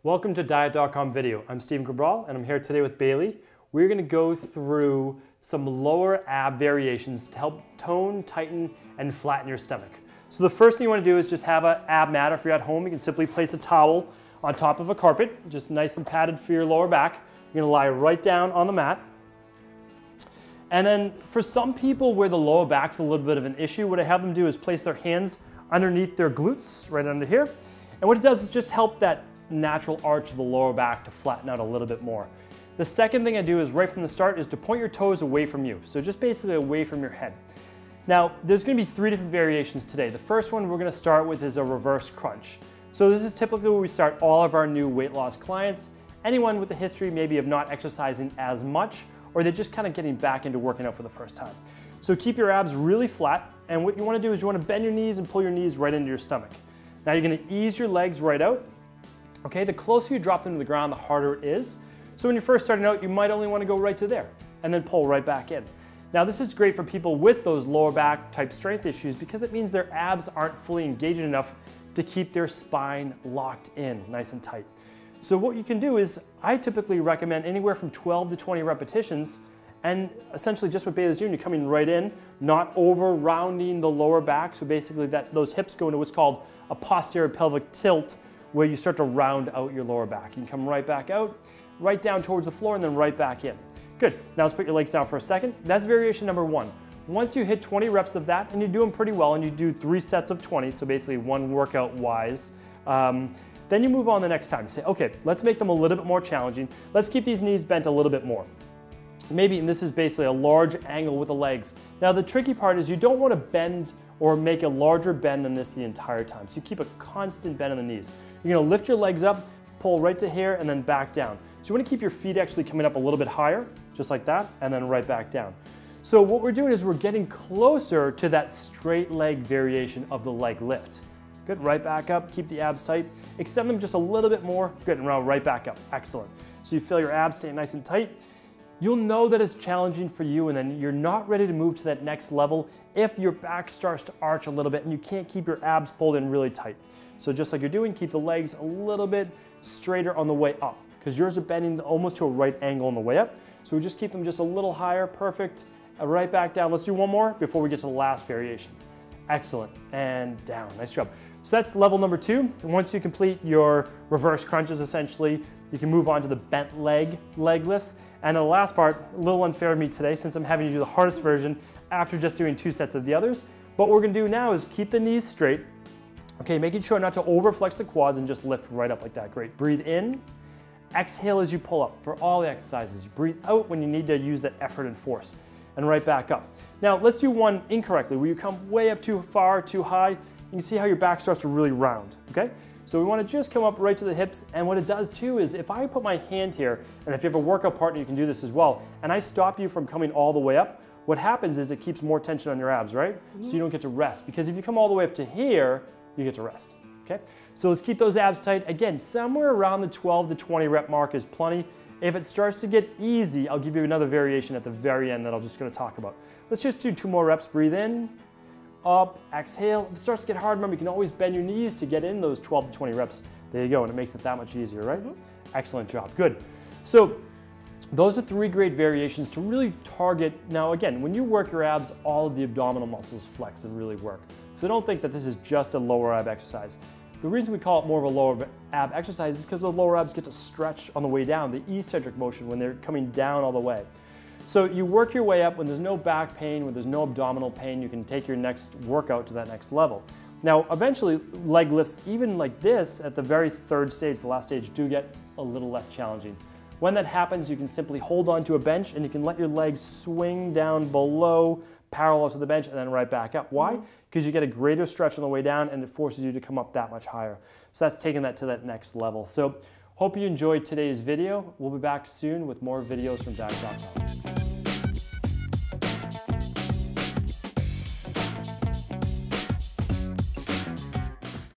Welcome to Diet.com video. I'm Stephen Cabral and I'm here today with Bailey. We're going to go through some lower ab variations to help tone, tighten, and flatten your stomach. So the first thing you want to do is just have an ab mat. If you're at home, you can simply place a towel on top of a carpet, just nice and padded for your lower back. You're going to lie right down on the mat. And then for some people where the lower back's a little bit of an issue, what I have them do is place their hands underneath their glutes, right under here. And what it does is just help that natural arch of the lower back to flatten out a little bit more. The second thing I do is right from the start is to point your toes away from you. So just basically away from your head. Now, there's going to be three different variations today. The first one we're going to start with is a reverse crunch. So this is typically where we start all of our new weight loss clients. Anyone with a history maybe of not exercising as much, or they're just kind of getting back into working out for the first time. So keep your abs really flat, and what you want to do is you want to bend your knees and pull your knees right into your stomach. Now you're going to ease your legs right out. Okay, the closer you drop them to the ground, the harder it is. So when you're first starting out, you might only want to go right to there and then pull right back in. Now this is great for people with those lower back type strength issues because it means their abs aren't fully engaged enough to keep their spine locked in nice and tight. So what you can do is, I typically recommend anywhere from 12 to 20 repetitions, and essentially just what Bailey's doing, you're coming right in, not over rounding the lower back. So basically those hips go into what's called a posterior pelvic tilt, where you start to round out your lower back. You can come right back out, right down towards the floor, and then right back in. Good. Now let's put your legs down for a second. That's variation number one. Once you hit 20 reps of that, and you do them pretty well, and you do 3 sets of 20, so basically one workout wise, then you move on the next time. You say, okay, let's make them a little bit more challenging. Let's keep these knees bent a little bit more. Maybe, and this is basically a large angle with the legs. Now the tricky part is you don't want to bend or make a larger bend than this the entire time. So you keep a constant bend in the knees. You're going to lift your legs up, pull right to here, and then back down. So you want to keep your feet actually coming up a little bit higher, just like that, and then right back down. So what we're doing is we're getting closer to that straight leg variation of the leg lift. Good, right back up, keep the abs tight. Extend them just a little bit more, good, and round right back up, excellent. So you feel your abs staying nice and tight. You'll know that it's challenging for you, and then you're not ready to move to that next level if your back starts to arch a little bit and you can't keep your abs pulled in really tight. So just like you're doing, keep the legs a little bit straighter on the way up, because yours are bending almost to a right angle on the way up. So we just keep them just a little higher, perfect. Right back down. Let's do one more before we get to the last variation. Excellent, and down, nice job. So that's level number 2. And once you complete your reverse crunches, essentially, you can move on to the bent leg lifts. And the last part, a little unfair of me today since I'm having you do the hardest version after just doing 2 sets of the others. But what we're gonna do now is keep the knees straight. Okay, making sure not to overflex the quads and just lift right up like that. Great, breathe in. Exhale as you pull up for all the exercises. You breathe out when you need to use that effort and force. And right back up. Now let's do one incorrectly, where you come way up too far, too high. You can see how your back starts to really round, okay? So we want to just come up right to the hips, and what it does too is if I put my hand here, and if you have a workout partner, you can do this as well, and I stop you from coming all the way up, what happens is it keeps more tension on your abs, right? So you don't get to rest, because if you come all the way up to here, you get to rest, okay? So let's keep those abs tight. Again, somewhere around the 12 to 20 rep mark is plenty. If it starts to get easy, I'll give you another variation at the very end that I'm just going to talk about. Let's just do 2 more reps. Breathe in, up, exhale. If it starts to get hard, remember, you can always bend your knees to get in those 12 to 20 reps. There you go, and it makes it that much easier, right? Excellent job, good. So those are 3 great variations to really target. Now again, when you work your abs, all of the abdominal muscles flex and really work. So don't think that this is just a lower ab exercise. The reason we call it more of a lower ab exercise is because the lower abs get to stretch on the way down, the eccentric motion when they're coming down all the way. So you work your way up when there's no back pain, when there's no abdominal pain, you can take your next workout to that next level. Now, eventually, leg lifts, even like this, at the very 3rd stage, the last stage, do get a little less challenging. When that happens, you can simply hold onto a bench and you can let your legs swing down below, parallel to the bench, and then right back up. Why? Because you get a greater stretch on the way down and it forces you to come up that much higher. So that's taking that to that next level. So hope you enjoyed today's video. We'll be back soon with more videos from Diet.com.